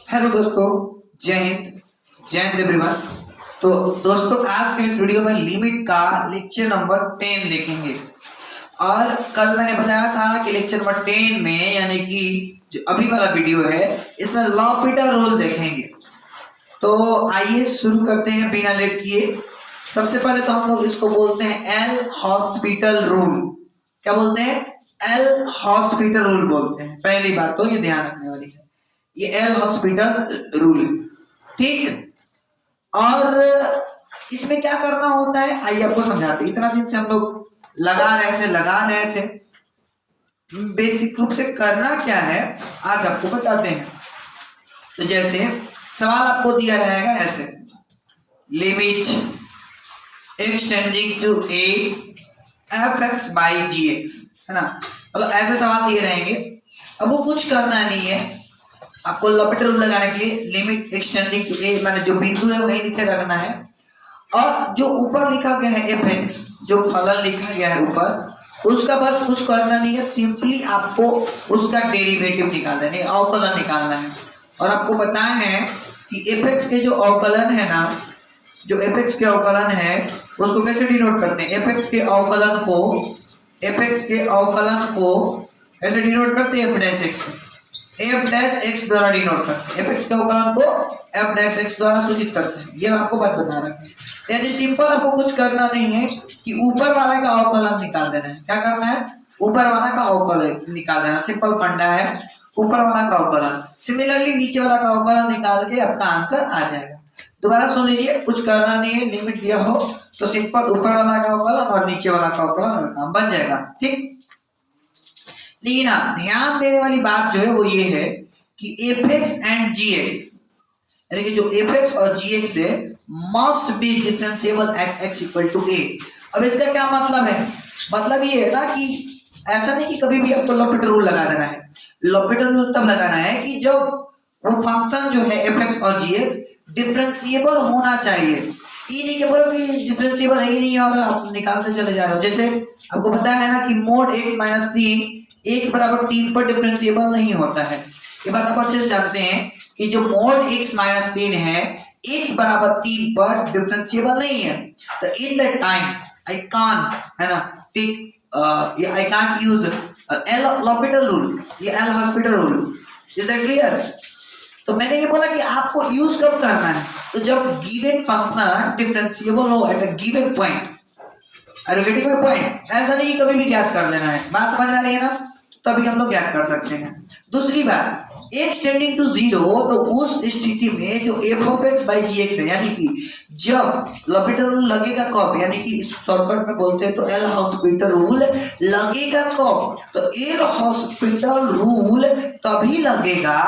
Hello दोस्तों, जय हिंद, जय हिंद एवरीवन। तो दोस्तों, आज के इस वीडियो में लिमिट का लेक्चर नंबर 10 देखेंगे। और कल मैंने बताया था कि लेक्चर नंबर 10 में यानी कि जो अभी वाला वीडियो है इसमें लॉपिटा रूल देखेंगे। तो आइए शुरू करते हैं बिना लेट किए। सबसे पहले तो हम लोग इसको बोलते हैं एल हॉस्पिटल रूल। क्या बोलते हैं? एल हॉस्पिटल रूल बोलते हैं। पहली बात तो ये ध्यान रखने वाली है, ये एल हॉस्पिटल रूल, ठीक। और इसमें क्या करना होता है आइए आपको समझाते। इतना दिन से हम लोग लगा रहे थे बेसिक रूप से करना क्या है आज आपको बताते हैं। तो जैसे सवाल आपको दिया रहेगा ऐसे, limit x tending to a f x by g x, है ना। मतलब ऐसे सवाल दिए रहेंगे। अब वो कुछ करना नहीं है आपको लॉपिटा रूल लगाने के लिए। लिमिट एक्सटेंडिंग टू ए माने जो बिंदु है वही लिखे रखना है, और जो ऊपर लिखा गया है एफ एक्स, जो फलन लिखा गया है ऊपर, उसका बस कुछ करना नहीं है। सिंपली आपको उसका डेरिवेटिव निकालना है, अवकलन निकालना है। और आपको बताया है कि एफ एक्स के जो अवकलन है ना, जो एफ एक्स के अवकलन है उसको कैसे डिनोट करते हैं। एफ एक्स के अवकलन को ऐसे डिनोट करते हैं F dash x, F dash x द्वारा डिनोट करते हैं। एफ एक्स के अवकलन को एफ डैश एक्स द्वारा सूचित करते हैं। ये आपको बात बता रहा है। यानी सिंपल आपको कुछ करना नहीं है कि ऊपर वाला का अवकलन निकाल देना है। क्या करना है? ऊपर वाला का अवकलन निकाल देना। सिंपल फंडा है, ऊपर वाला का अवकलन। सिमिलरली नीचे वाला का अवकलन निकाल के आपका आंसर आ जाएगा। दोबारा सुन लीजिए, कुछ करना नहीं है। लिमिट दिया हो तो सिंपल ऊपर वाला का अवकलन और नीचे वाला का अवकलन और काम बन जाएगा, ठीक। लेकिन ध्यान देने वाली बात जो है वो ये है कि F X and G X, यानी कि जो एफ एक्स और जी एक्स है, must be differentiable at X equal to A. अब इसका क्या मतलब है? मतलब ये है ना कि ऐसा नहीं कि कभी भी आपको लॉपिटा रूल लगा देना है। लॉपिटा रूल तब लगाना है कि जब वो फंक्शन जो है एफ एक्स और जी एक्स डिफरेंशिएबल होना चाहिए। ये नहीं कि बोलो कि डिफरेंशिएबल है ही नहीं और आप निकालते चले जा रहे हो। जैसे आपको पता है ना कि मोड x माइनस 3 x बराबर 3 पर डिफरेंशिएबल नहीं होता है। ये बात आप अच्छे से जानते हैं कि जो मोड x माइनस 3 है x बराबर 3 पर डिफरेंशिएबल नहीं है। तो in that time I can't, है ना, ठीक, आई कांट यूज एल लॉपिटा रूल, ये L Hospital rule. Is that clear? तो मैंने ये बोला कि आपको यूज कब करना है, तो जब गिवन फंक्शन डिफरेंशिएबल हो at a given point. Getting my point? ऐसा नहीं कभी भी ज्ञात कर देना है। बात समझ आ रही है ना? तभी हम लोग ज्ञात कर सकते हैं। दूसरी बात, x टेंडिंग टू 0, तो उस स्थिति में जो f of x by g x है, यानी कि जब लॉपिटा रूल लगेगा कब, यानी कि शॉर्टकट में बोलते हैं तो एल हॉस्पिटल रूल लगेगा कब? तो एल हॉस्पिटल रूल तभी लगेगा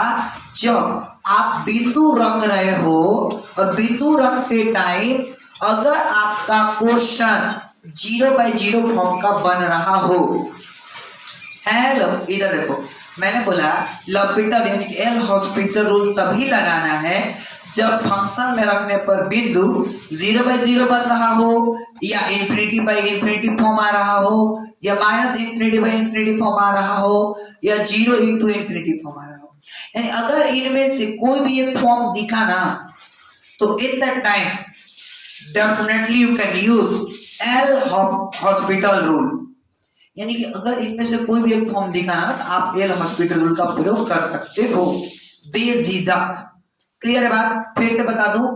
जब आप बिंदु रख रहे हो, और बिंदु रखते टाइम अगर आपका क्वेश्चन 0/0 फॉर्म का बन रहा हो। हेलो, इधर देखो, मैंने बोला लॉपिटा यानी कि एल हॉस्पिटल रूल तभी लगाना है जब फंक्शन में रखने पर बिंदु 0/0 बन रहा हो, या इंफिनिटी फॉर्म आ रहा हो, या -∞/∞ फॉर्म आ रहा हो, या 0 × फॉर्म आ रहा हो। यानी अगर इनमें से कोई भी एक फॉर्म दिखा ना, तो in that time definitely you can use L Hospital rule. यानी कि अगर इनमें से कोई भी एक फॉर्म दिखा ना, तो आप एल हॉस्पिटल रूल का प्रयोग कर सकते हो बेझिझक। क्लियर है बात? फिर से बता दूं।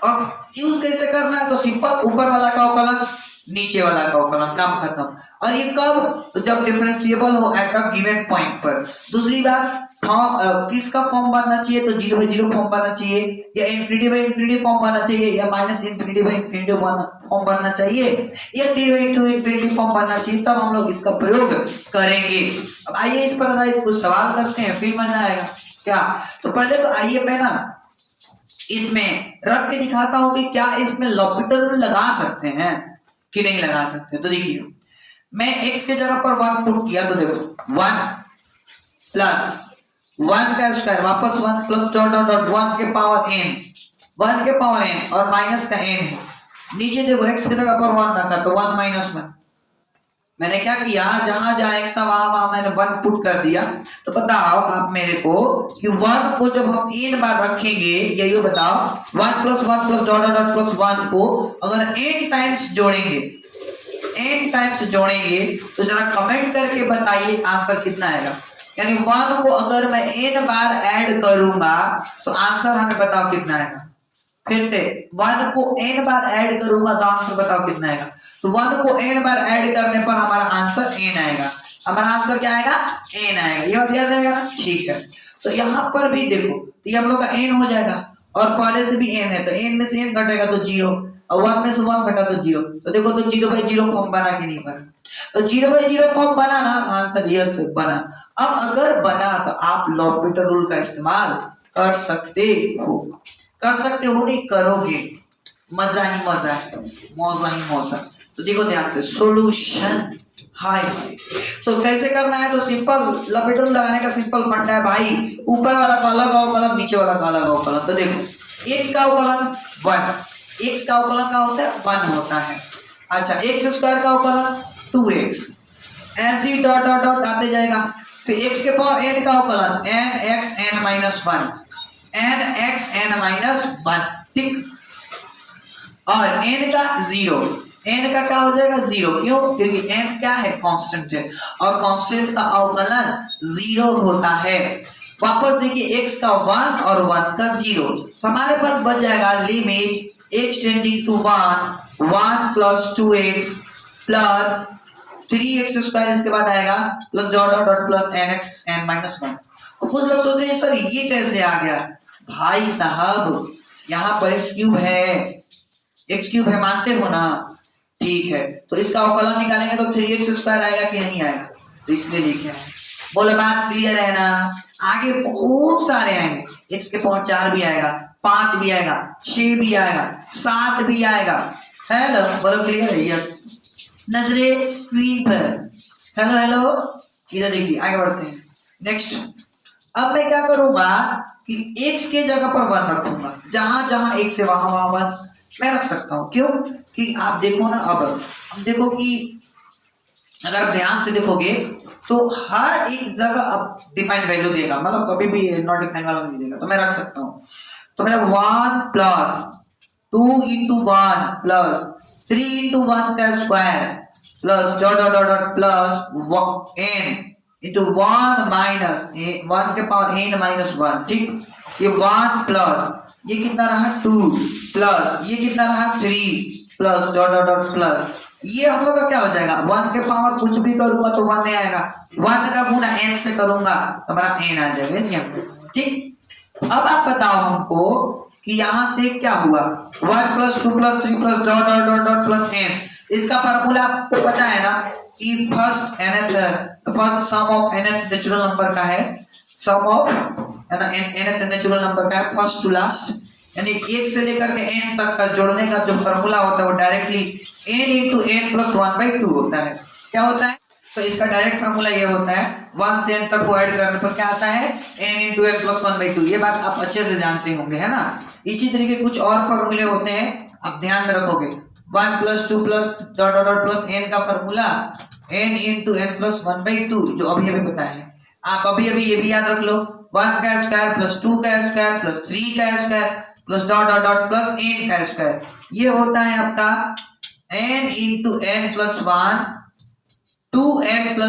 और यूज कैसे करना है? तो सिंपल ऊपर वाला का अवकलन, नीचे वाला का अवकलन, काम खत्म। और ये कब? तो जब डिफरेंशिएबल हो एट अ गिवन पॉइंट पर। दूसरी बात, किसका फॉर्म बनना चाहिए? तो 0/0 फॉर्म बनना चाहिए, या ∞/∞ फॉर्म बनना चाहिए, या -∞/∞ फॉर्म बनना चाहिए, या 0 × फॉर्म बनना चाहिए। तब हम लोग इसका प्रयोग करेंगे। अब आइए इस पर आधारित कुछ सवाल करते हैं, फिर मजा आएगा। क्या? तो पहले तो आइए मैं ना इसमें रख के दिखाता हूं कि क्या इसमें लॉपिटा रूल लगा सकते हैं कि नहीं लगा सकते। तो देखिए, मैं x के जगह पर 1 पुट किया, तो देखो 1 प्लस 1 का स्क्वायर वापस 1 प्लस डॉट डॉट डॉट 1 के पावर n और माइनस का n है। नीचे देखो x की जगह पर 1 रखा तो 1 - 1, मैंने क्या किया, जहां जहां x था वहां वहां मैंने 1 पुट कर दिया। तो बताओ आप मेरे को कि 1 को जब हम n बार रखेंगे, ये बताओ 1 + 1 + डॉट डॉट प्लस 1 को अगर n टाइम्स जोड़ेंगे, तो जरा कमेंट करके बताइए आंसर कितना आएगा। यानी 1 को अगर मैं n बार ऐड करूंगा तो आंसर हमें बताओ कितना आएगा। फिर से 1 को n बार ऐड करूंगा तो आंसर बताओ कितना आएगा। तो 1 को n बार ऐड करने पर हमारा आंसर n आएगा। हमारा आंसर क्या आएगा, n आएगा। ये बात याद रहेगा ना, ठीक है। तो यहाँ पर भी देखो, तो ये हम लोग का n हो जाएगा और पहले से भी n है, तो n में से n घटेगा तो 0 और 1 में से 1 घटा तो 0। तो देखो तो 0/0 फॉर्म बना कि नहीं बना, तो 0/0 फॉर्म बना ना, आंसर यस बना। अब अगर बना तो आप लॉपिटर रूल का इस्तेमाल कर सकते हो, नहीं करोगे मजा ही मजा है, मौजा। तो देखो ध्यान से सॉल्यूशन। हाय तो कैसे करना है, तो सिंपल लॉपिटर रूल लगाने का सिंपल फंडा है भाई, ऊपर वाला का अलग अवकलन, नीचे वाला का अलग अवकलन। तो देखो x का अवकलन 1, x का अवकलन क्या होता है 1 होता है। अच्छा x स्क्वायर का अवकलन 2x, ऐसे ही डॉट डॉट डॉट आते जाएगा। फिर x के पावर n का अवकलन nxn-1, nxn-1, ठीक। और n का 0, n का क्या हो जाएगा 0, क्यों, क्योंकि n क्या है कांस्टेंट है और कांस्टेंट का अवकलन 0 होता है। वापस देखिए x का 1 और 1 का 0, तो हमारे पास बच जाएगा limit x tending to 1 + 2x + 3x square, इसके बाद आएगा plus dot dot dot plus nxn-1। कुछ लोग सोचते हैं सर ये कैसे आ गया, भाई साहब यहाँ पर x क्यूब है, मानते हो ना, ठीक है। तो इसका अवकलन निकालेंगे तो 3x स्क्वायर आएगा कि नहीं आएगा, तो इसलिए लिखे हैं। बोले बात क्लियर है ना। आगे बहुत सारे आएंगे, x के पावर 4 भी आएगा, 5 भी आएगा, 6 भी आएगा, 7 भी आएगा। हेलो बोलो क्लियर है, यस। नजरे स्क्रीन पर, हेलो इधर देखिए, आगे बढ़ते हैं नेक्स्ट। अब मैं क्या करूंगा कि x के जगह पर 1 रखूंगा, जहां जहां x है वहां 1 मैं रख सकता हूं। क्यों कि आप देखो ना, अब देखो कि अगर ध्यान से देखोगे तो हर एक जगह अब डिफाइन वैल्यू देगा, मतलब कभी भी नॉट डिफाइन वाला नहीं देगा, तो मैं रख सकता हूं। तो मेरा 1 + 2 × 1 + 3 × 1 का square plus dot dot dot dot plus n into 1 के पावर n-1, ठीक। ये 1 प्लस ये कितना रहा 2 प्लस ये कितना रहा 3 plus dot dot dot plus, ये हम लोग का क्या हो जाएगा 1 के पावर कुछ भी करूंगा तो 1 नहीं आएगा, 1 का गुना n से करूंगा तो हमारा n आ जाएगा, ठीक। अब आप बताओ हमको कि यहां से क्या हुआ 1 + 2 + 3 + dot dot dot dot plus n। इसका फार्मूला आपको पता है ना कि first sum of nth natural number का है, sum of nth natural number का है फर्स्ट टू लास्ट, यानी 1 से लेकर के n तक का जोड़ने का जो फार्मूला होता है वो डायरेक्टली n × n + 1/2 होता है। क्या होता है, तो इसका डायरेक्ट फार्मूला ये होता है 1 से n तक को ऐड करने पर क्या आता है n × n + 1/2। ये बात आप अच्छे से जानते होंगे, है ना। इसी तरीके कुछ और फार्मूले होते हैं, आप ध्यान में रखोगे 1 + 2 + dot dot dot plus n का फार्मूला n × n + 1/2, जो अभी बताए। आप अभी ये भी याद रख लो 1 का स्क्वायर प्लस 2 का स्क्वायर प्लस 3 का square plus dot dot dot plus n का स्क्वायर, ये होता है आपका n × n + 1 2n +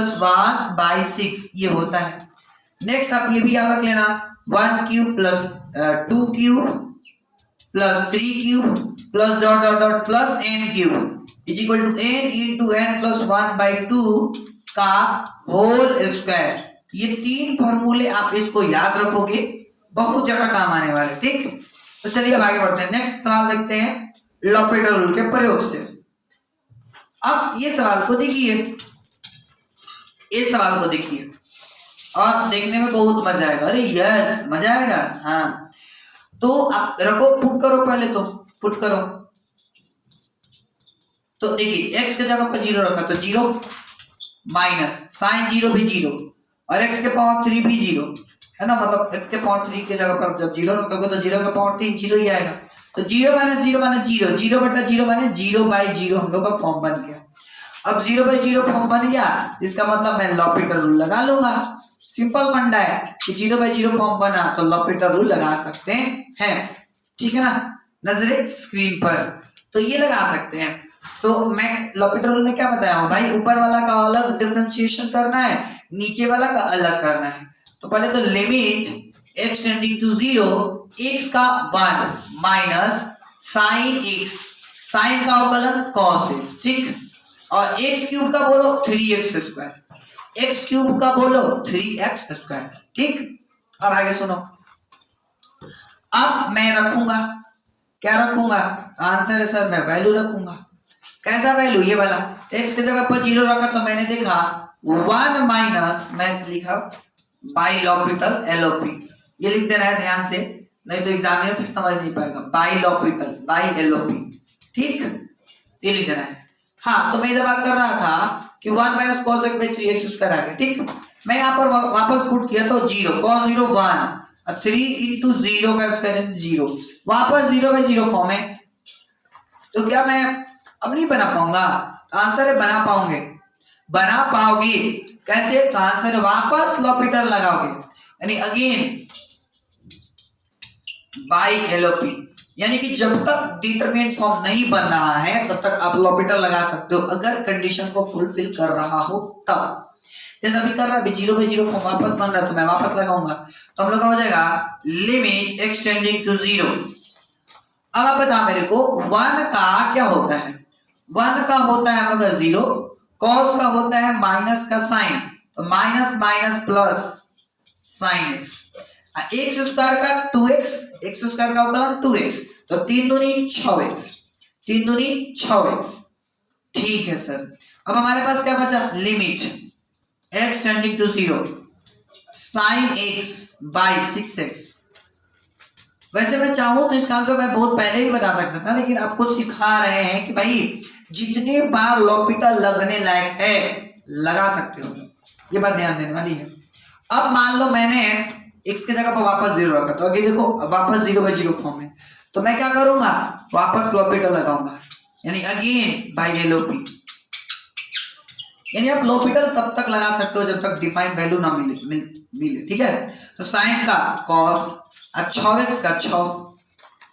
1/6, ये होता है। नेक्स्ट आप ये भी याद रख लेना 1³ + 2³ + 3³ plus dot dot dot plus n³ = n × n + 1/2 का होल स्क्वायर। ये 3 फॉर्मूले आप इसको याद रखोगे, बहुत जगह काम आने वाले, ठीक। तो चलिए अब आगे बढ़ते हैं। नेक्स्ट सवाल देखते हैं लॉपिटर रूल के प्रयोग से। अब ये सवाल को देखिए, इस सवाल को देखिए और देखने में बहुत मजा आएगा। अरे यस मजा आएगा, हाँ। तो आप रखो, पुट करो, पहले तो पुट करो। तो देखिए x के जगह पर 0 रखा तो 0 माइनस साइन 0 भी 0 और x के पावर 3 भी 0, है ना। मतलब x के पावर 3 के जगह पर जब 0 रखोगे तो 0 का पावर 3 0 ही आएगा। तो 0 - 0 = 0, 0/0 माने 0/0 हम लोग का फॉर्म बन गया। अब 0/0 फॉर्म बन गया, इसका मतलब मैं लॉपिटल रूल लगा लूंगा। सिंपल फंडा है कि 0/0 फॉर्म बना तो लॉपिटल रूल लगा सकते हैं, ठीक है ना। नजरे स्क्रीन पर तो ये लगा सकते हैं। तो मैं लॉपिटल रूल में क्या बताया हूं भाई, ऊपर वाला का अलग डिफरेंशिएशन करना है, नीचे वाला का अलग करना है। तो पहले तो limit x tending to 0 x का 1 माइनस साइन x, साइन का अवकलन cos x, ठीक। और x क्यूब का बोलो 3x स्क्वायर, x क्यूब का बोलो 3x स्क्वायर, ठीक। अब आगे सुनो, अब मैं रखूंगा, क्या रखूंगा, आंसर है सर मैं वैल्यू रखूंगा। कैसा वैल्यू, ये वाला x की जगह पर 0 रखा तो मैंने देखा 1 माइनस, मैं लिखा बाई लॉपिटल LOP, ये लिख देना है ध्यान से, नहीं तो एग्जामिनर फिर समझ नहीं पाएगा। बाई लॉपिटल बाई LOP, ठीक, ये लिख देना है। हाँ, तो मैं इधर बात कर रहा था कि 1 minus cos x by 3x square आ गया, ठीक। मैं यहाँ पर वापस पुट किया तो 0 cos 0 1 और 3 into 0 का स्क्वायर 0, वापस 0/0 फॉर्म है। तो क्या मैं अब नहीं बना पाऊंगा, आंसर है बना पाओगे, बना पाओगे। कैसे, तो आंसर है वापस लॉपिटल लगाओगे, यानी अगेन बाई LOP, यानी कि जब तक डिटरमिनेंट फॉर्म नहीं बन रहा है तब तक आप लॉपिटल लगा सकते हो, अगर कंडीशन को फुलफिल कर रहा हो तब। जैसे अभी कर रहा है 0/0 फॉर्म वापस बन रहा है तो मैं वापस लगाऊंगा, तो हम लोग हो जाएगा लिमिट x टेंडिंग टू 0। अब आप बता मेरे को 1 का क्या होता है, 1 का होता है हम लोग 0, cos का होता है माइनस का साइन, तो minus minus plus sign x, x square का 2x, x स्क्वायर का अवकलन 2x, तो 3 दूनी 6x, 3 दूनी 6x, ठीक है सर। अब हमारे पास क्या बचा, limit x tending to 0 sine x बाई 6x। वैसे मैं चाहूं तो इसका आंसर मैं बहुत पहले ही बता सकता था, लेकिन आपको सिखा रहे हैं कि भाई जितने बार लॉपिटल लगने लायक है लगा सकते हो, ये बात ध्यान देने वाली है। अब मान लो मैंने x की जगह पर वापस 0 रखा, तो आगे देखो वापस 0/0 फॉर्म है, तो मैं क्या करूंगा, वापस लॉपिटल लगाऊंगा, यानी अगेन बाई LOP, यानी आप लॉपिटल तब तक लगा सकते हो जब तक डिफाइंड वैल्यू ना मिले, ठीक है। तो साइन का cos, 6x का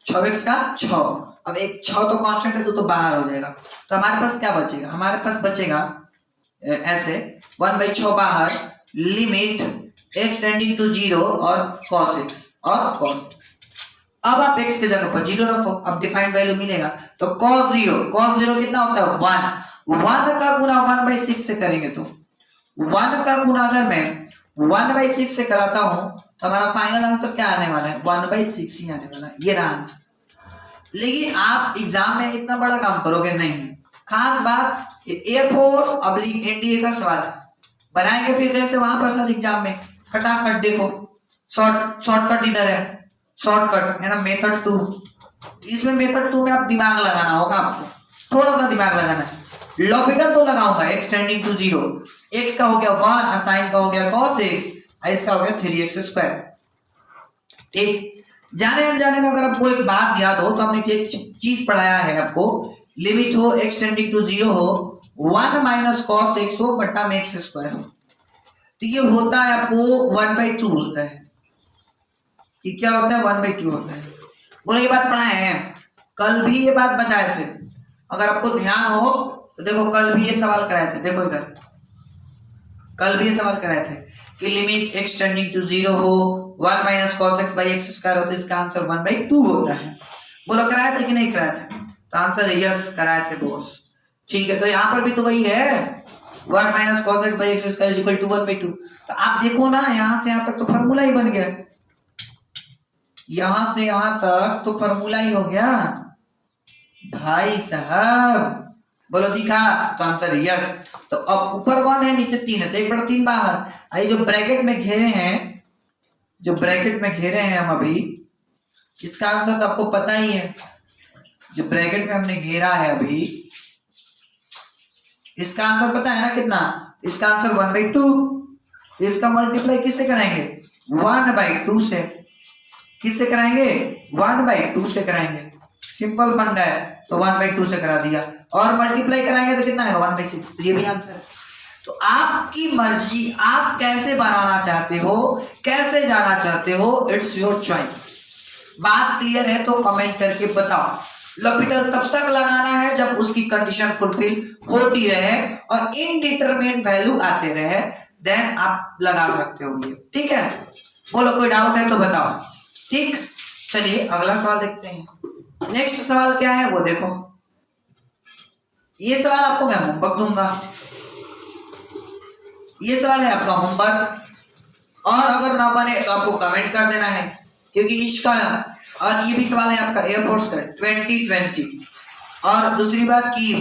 6x का 6, अब एक 6 तो कांस्टेंट है तो बाहर हो जाएगा, तो हमारे पास क्या बचेगा, हमारे पास बचेगा ऐसे 1/6 बाहर, लिमिट x टेंडिंग टू 0 और cos x और cos x। अब आप x की जगह पर 0 रखो, अब डिफाइंड वैल्यू मिलेगा, तो cos 0 कितना होता है 1 का गुना 1/6 से करेंगे, तो 1 का गुना अगर मैं 1/6 से कराता हूं तो हमारा फाइनल आंसर क्या आने वाला है, 1/6 ही आने वाला है, ये रहा आंसर। लेकिन आप एग्जाम में इतना बड़ा काम करोगे नहीं, खास बात एयरफोर्स ऑब्लिक एनडीए का सवाल बनाएंगे फिर कैसे वहां पर सर एग्जाम में, खटाखट देखो शॉर्टकट इधर है, शॉर्टकट है ना मेथड 2, इसमें मेथड 2 में आप दिमाग लगाना होगा, आपको थोड़ा सा दिमाग लगाना है। लॉपिटल तो लगाऊंगा x टेंडिंग टू 0, x का हो गया 1, साइन का हो गया cos x, इसका हो गया 3x स्क्वायर, ठीक। जाने अनजाने में अगर आपको एक बात याद हो तो हमने एक चीज पढ़ाया है आपको, लिमिट हो x टेंडिंग टू 0 हो 1 माइनस cos x हो बटा में x स्क्वायर हो, तो ये होता है आपको 1/2 होता है, ये क्या होता है 1/2 होता है। बोलो ये बात पढ़ाए हैं, कल भी ये बात बताए थे, अगर आपको ध्यान हो तो देखो कल भी ये सवाल कराए थे, देखो इधर कल भी ये सवाल कराए थे कि लिमिट x टेंडिंग टू 0 हो 1 minus cos x by x square हो तो इसका आंसर 1/2 होता है। बोलो कराए थे कि नहीं कराए थे, तो आंसर है यस कराए थे बॉस, ठीक है। तो यहाँ पर भी तो वही है 1 minus cos x by x square is equal to 1/2, तो आप देखो ना यहाँ से यहाँ तक तो फॉर्मूला ही बन गया, यहां से यहां तक तो फॉर्मूला ही हो गया भाई साहब। बोलो दिखा, तो आंसर यस। तो अब ऊपर 1 है नीचे 3 है, तो 1/3 बाहर, आई जो ब्रैकेट में घेरे हैं, जो ब्रैकेट में घेरे हैं हम अभी, इसका आंसर तो आपको पता ही है, जो ब्रैकेट में हमने घेरा है अभी इसका आंसर पता है ना कितना, इसका आंसर 1/2, इसका मल्टीप्लाई किससे कराएंगे 1/2 से, किससे कराएंगे 1/2 से कराएंगे, सिंपल फंडा है। तो 1/2 से करा दिया, और मल्टीप्लाई कराएंगे तो कितना आएगा 1/6। तो ये भी आंसर है। तो आपकी मर्जी, आप कैसे बनाना चाहते हो, कैसे जाना चाहते हो, इट्स योर चॉइस। बात क्लियर है तो कमेंट करके बताओ। लॉपिटल तब तक लगाना है जब उसकी कंडीशन फुलफिल होती रहे और इनडिटरमिनेट वैल्यू आते रहे, देन आप लगा सकते हो ये। ठीक है, बोलो कोई डाउट है तो बताओ। ठीक, चलिए अगला सवाल देखते हैं। नेक्स्ट सवाल क्या है वो देखो। ये सवाल आपको मैं होमवर्क दूंगा, ये सवाल है आपका होमवर्क, और अगर ना बने तो आपको कमेंट कर देना है, क्योंकि इसका, और ये भी सवाल है आपका एयरफोर्स का 2020। और दूसरी बात कि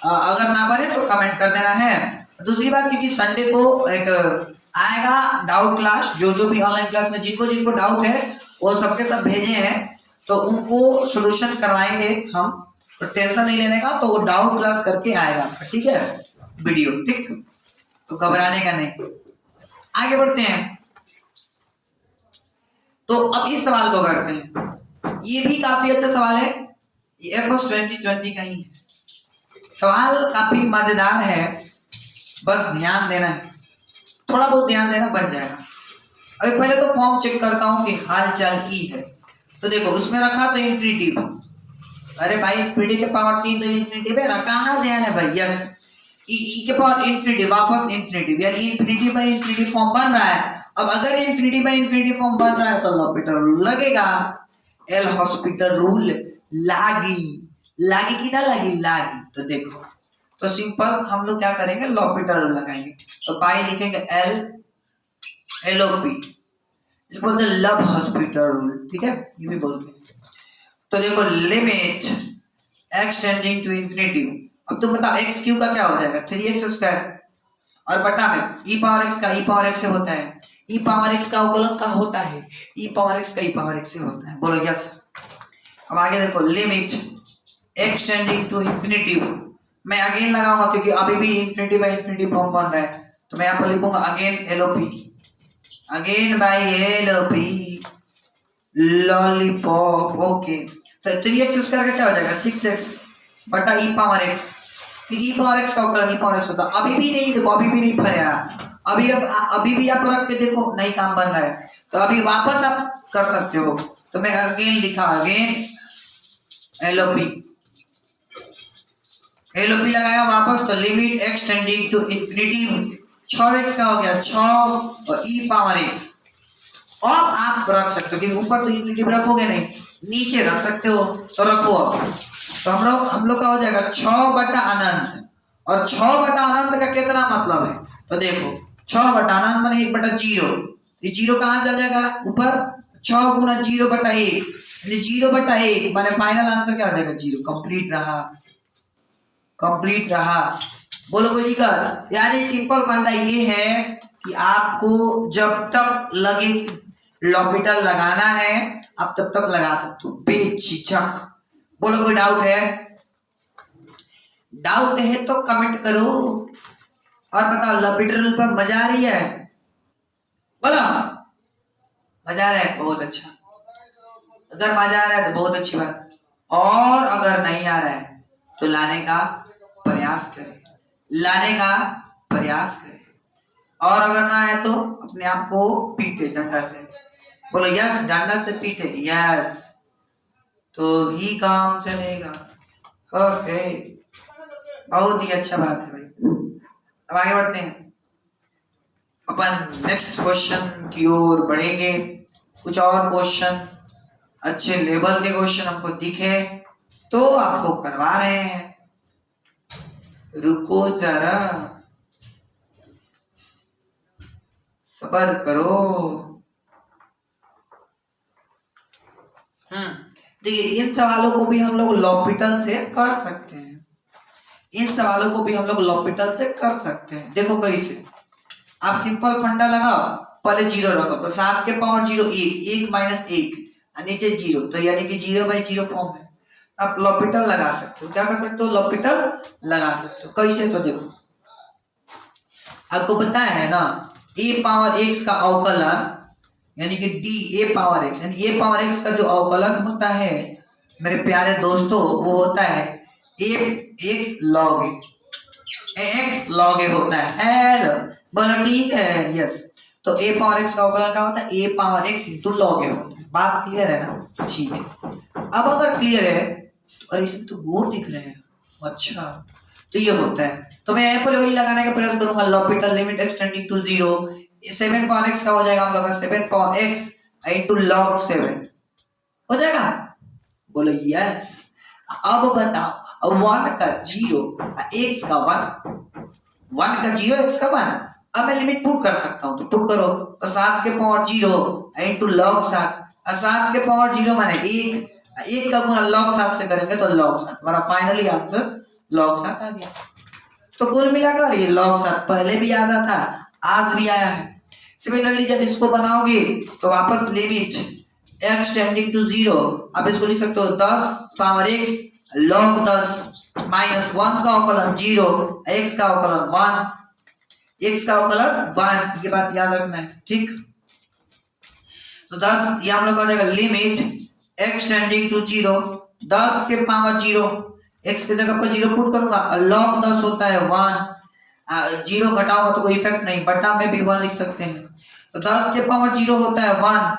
अगर ना बने तो कमेंट कर देना है। दूसरी बात, क्योंकि संडे को एक आएगा डाउट क्लास, जो भी ऑनलाइन क्लास में जिनको डाउट है वो सबके सब भेजे हैं, तो उनको सोल्यूशन करवाएंगे हम, तो टेंशन नहीं लेने का। तो वो डाउट क्लास करके आएगा, ठीक है, वीडियो। ठीक, तो घबराने का नहीं। आगे बढ़ते हैं। तो अब इस सवाल को करते हैं। ये भी काफी अच्छा सवाल है, ये एयरफोर्स 2020 का ही है। सवाल काफी मजेदार है, बस ध्यान देना है, थोड़ा बहुत ध्यान देना, बन जाएगा। अभी पहले तो फॉर्म चेक करता हूँ कि हाल चाल की है। तो देखो उसमें रखा तो इंफिनिटिव, अरे भाई इंफिनिटी के पावर 3 तो इंफिनिटिव है ना, कहाँ ध्यान है भाई। यस, ई के पावर इंफिनिटी, वापस इंफिनिटी, यानी इंफिनिटी बाय इंफिनिटी फॉर्म बन रहा है। अब अगर इंफिनिटी बाय इंफिनिटी फॉर्म बन रहा है तो लॉपिटल लगेगा, एल हॉस्पिटल रूल लागी कि ना लागी। तो देखो, तो सिंपल हम लोग क्या करेंगे, लॉपिटल रूल लगाएंगे। तो पाई लिखेंगे LOP, इसको बोलते हैं लब हॉस्पिटल रूल। ठीक है, ये भी बोलते हैं। तो देखो limit x tending to infinity. अब तुम बताओ x क्यू का क्या हो जाएगा, 3x² और बटा में e पावर x का e पावर x से होता है, e पावर x का अवकलन का होता है, e पावर x का e पावर x से होता है। बोलो यस। अब आगे देखो limit x tending to infinity, मैं अगेन लगाऊंगा क्योंकि अभी भी इंफिनिटी बाय इंफिनिटी फॉर्म बन रहा है, तो मैं यहाँ पर लिखूंगा again LOP, again by LOP lollipop. Okay, तो 3x² का क्या हो जाएगा 6x बटा e पावर x, फिर e पावर x का अवकलन e पावर x होता। अभी भी नहीं, देखो अभी भी नहीं फरेगा, अभी भी आप रख के देखो नहीं काम बन रहा है, तो अभी वापस आप कर सकते हो। तो मैं अगेन लिखा, अगेन LOP लगाया वापस, तो limit x tending to infinity 6x का हो गया 6 और e पावर x। अब आप रख सकते हो, क्योंकि ऊपर तो इंफिनिटी रखोगे नहीं, नीचे रख सकते हो, तो रखो। अब तो हम लोग का हो जाएगा 6 बटा अनंत, और 6 बटा अनंत का कितना मतलब है, तो देखो 6 बटा अनंत माने 1 बटा 0, ये 0 कहाँ चल जाएगा ऊपर, 6 गुना 0 बटा 1, 0 बटा 1 माने फाइनल आंसर क्या हो जाएगा 0। कंप्लीट रहा। बोलो कोई दिक्कत। यानी सिंपल फंडा ये है कि आपको जब तक लगे कि लॉपिटल लगाना है आप तब तक लगा सकते हो बेझिझक। बोलो कोई डाउट है? डाउट है तो कमेंट करो और बताओ लॉपिटल पर मजा आ रही है? बोलो मजा आ रहा है, बहुत अच्छा। अगर मजा आ रहा है तो बहुत अच्छी बात, और अगर नहीं आ रहा है तो लाने का प्रयास करें, और अगर ना आए तो अपने आप को पीटे डंडा से। बोलो यस, डंडा से पीटे, यस, तो ही काम चलेगा। ओके, बहुत ही अच्छा बात है भाई। अब आगे बढ़ते हैं, अपन नेक्स्ट क्वेश्चन की ओर बढ़ेंगे। कुछ और क्वेश्चन अच्छे लेवल के क्वेश्चन हमको दिखे तो आपको करवा रहे हैं, रुको जरा, सब्र करो। देखिए इन सवालों को भी हम लोग लॉपिटल से कर सकते हैं, देखो कैसे। आप सिंपल फंडा लगाओ, पहले 0 रखो तो 7 के पावर 0 1 माइनस 1 नीचे 0, तो यानी कि 0/0 फॉर्म है। आप लॉपिटल लगा सकते हो, क्या कर सकते हो, लॉपिटल लगा सकते हो। कैसे, तो देखो आपको पता है ना a पावर x का अवकलन यानी कि d a पावर x, यानी a पावर x का जो अवकलन होता है मेरे प्यारे दोस्तों वो होता है x log a x log a होता है। हेलो बोलो ठीक है। यस, तो a पावर x का अवकलन क्या होता है? a power x into log a होता है। बात क्लियर है ना? ठीक है। अब अगर क्लियर है तो अरे इसमें तो गोल दिख रहे हैं। अच्छा, तो ये होता है। तो मैं यहाँ पर वही लगाने का प्रयास करूंगा, L'Hopital limit x tending to 0। 7 power x का हो जाएगा हम लोग का 7 पावर x इंटू log 7 हो जाएगा। बोलो यस। अब बताओ 1 का 0 x का 1 का 0 x का 1। अब मैं लिमिट पुट कर सकता हूं, तो पुट करो। तो 7 के पावर 0 इंटू log 7, 7 के पावर 0 माने 1 का गुणा log 7 से करेंगे तो log 7। हमारा फाइनली आंसर log 7 आ गया। तो कुल मिलाकर ये log 7 पहले भी आता था, आज भी आया है। सिमिलरली जब इसको बनाओगे तो वापस लिमिट x टेंडिंग टू 0, अब इसको लिख सकते हो 10 पावर x log 10 माइनस 1 का अवकलन 0, x का अवकलन 1, x का अवकलन 1। ये बात याद रखना है, ठीक। तो 10 ये हम लोग का हो जाएगा लिमिट x टेंडिंग टू 0, 10 के पावर 0, x की जगह पर 0 पुट करूंगा, log 10 होता है 1, 0 घटाऊंगा तो कोई इफेक्ट नहीं, बटा में भी 1 लिख सकते हैं। तो 10 के पावर 0 होता है 1,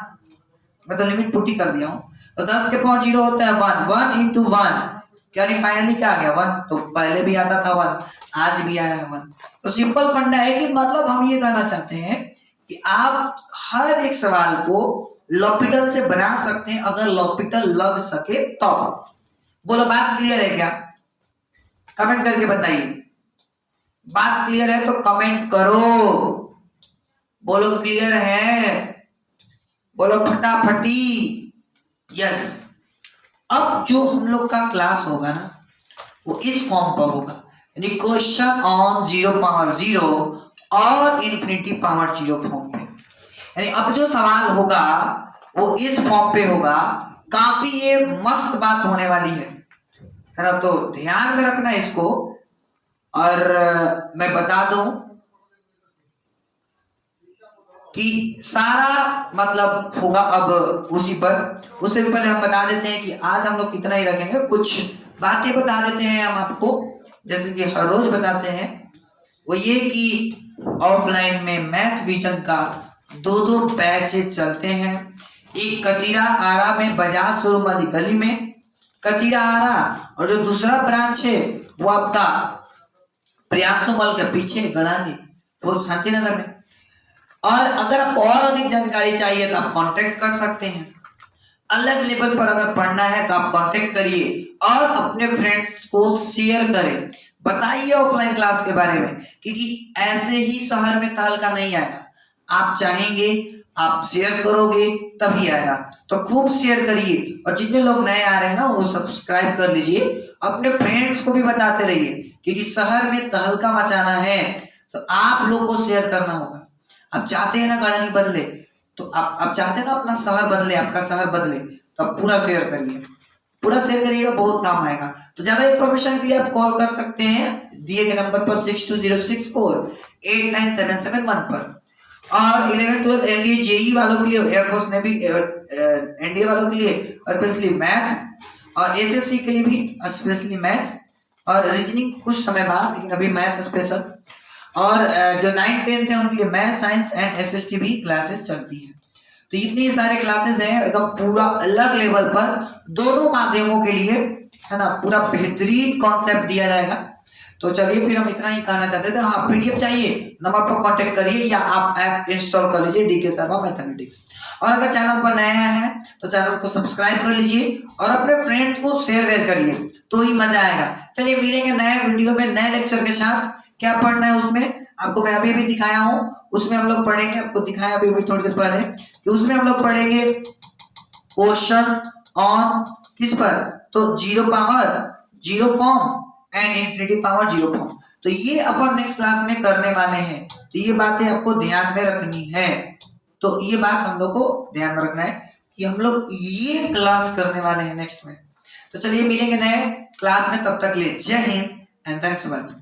मैं तो लिमिट पुट ही कर दिया हूं। तो 10 के पावर 0 होता है 1 इंटू 1, क्या नहीं फाइनली क्या आ गया 1। तो पहले भी आता था 1, आज भी आया है 1। तो सिंपल फंडा है कि मतलब हम ये कहना चाहते हैं कि आप हर एक सवाल को लॉपिटल से बना सकते हैं अगर लॉपिटल लग सके तो। बोलो बात क्लियर है क्या? कमेंट करके बताइए। बात क्लियर है तो कमेंट करो। बोलो क्लियर है, बोलो फटाफटी। यस। अब जो हम लोग का क्लास होगा ना वो इस फॉर्म पर होगा, यानी क्वेश्चन ऑन 0 पावर 0 और इंफिनिटी पावर 0 फॉर्म पे। यानी अब जो सवाल होगा वो इस फॉर्म पे होगा। काफी ये मस्त बात होने वाली है ना, तो ध्यान में रखना इसको। और मैं बता दूं कि सारा मतलब होगा अब उसी पर। उससे भी पहले हम बता देते हैं कि आज हम लोग इतना ही रखेंगे, कुछ बातें बता देते हैं हम आपको जैसे कि हर रोज बताते हैं। वो ये कि ऑफलाइन में मैथ विजन का 2 बैचेस चलते हैं। एक कतीरा आरा में बाजार शोरूम वाली गली में कतीरा आरा, और जो दूसरा ब्रांच है वो आपका प्रियांशु मॉल के पीछे गणानी वो शांति नगर में। और अगर आपको और अधिक जानकारी चाहिए तो आप कांटेक्ट कर सकते हैं। अलग लेवल पर अगर पढ़ना है तो आप कांटेक्ट करिए और अपने फ्रेंड्स को शेयर करें, बताइए ऑफलाइन क्लास के बारे में, क्योंकि ऐसे ही शहर में तहलका नहीं आएगा। आप चाहेंगे, आप शेयर करोगे तभी आएगा। तो खूब शेयर करिए और जितने लोग नए आ रहे हैं ना वो सब्सक्राइब कर लीजिए। अपने फ्रेंड्स को भी बताते रहिए, क्योंकि शहर में तहलका मचाना है तो आप लोग को शेयर करना होगा। आप चाहते हैं ना गढ़नी बदले, तो आप चाहते हैं ना अपना शहर बदले, आपका शहर बदले, तो आप पूरा शेयर करिए, पूरा शेयर करिएगा, बहुत काम आएगा। तो ज्यादा इंफॉर्मेशन के लिए आप कॉल कर सकते हैं दिए गए नंबर पर 6206489771 पर। और 11th-12th एनडीए जेई वालों के लिए, एयरफोर्स नेवी एनडीए वालों के लिए स्पेशली मैथ, और एसएससी के लिए भी स्पेशली मैथ और रीजनिंग कुछ समय बाद, लेकिन अभी मैथ स्पेशल। और जो 9th-10th है उनके लिए मैथ, साइंस एंड एसएसटी भी क्लासेस चलती है। तो इतनी सारे क्लासेस हैं एकदम पूरा अलग लेवल पर, दोनों माध्यमों के लिए, है ना, पूरा बेहतरीन कॉन्सेप्ट दिया जाएगा। तो चलिए फिर हम इतना ही कहना चाहते थे। हाँ, पीडीएफ चाहिए नंबर पर कांटेक्ट करिए या आप ऐप इंस्टॉल कर लीजिए डीके शर्मा मैथमेटिक्स। और अगर चैनल पर नया है तो चैनल को सब्सक्राइब कर लीजिए और अपने फ्रेंड्स को शेयर करिए, तो ही मजा आएगा। चलिए मिलेंगे नए वीडियो में नए लेक्चर के साथ। क्या पढ़ना है उसमें आपको मैं अभी भी दिखाया हूँ, उसमें हम लोग पढ़ेंगे, आपको दिखाया अभी थोड़ी देर पहले कि उसमें हम लोग पढ़ेंगे क्वेश्चन ऑन किस पर, तो 0 power 0 form and infinity power 0 form. तो ये अपन नेक्स्ट क्लास में करने वाले हैं, तो ये बातें आपको ध्यान में रखनी है। तो ये बात हम लोग को ध्यान में रखना है कि हम लोग ये क्लास करने वाले हैं नेक्स्ट में। तो चलिए मिलेंगे नए क्लास में, तब तक ले जय Hind and thanks for watching.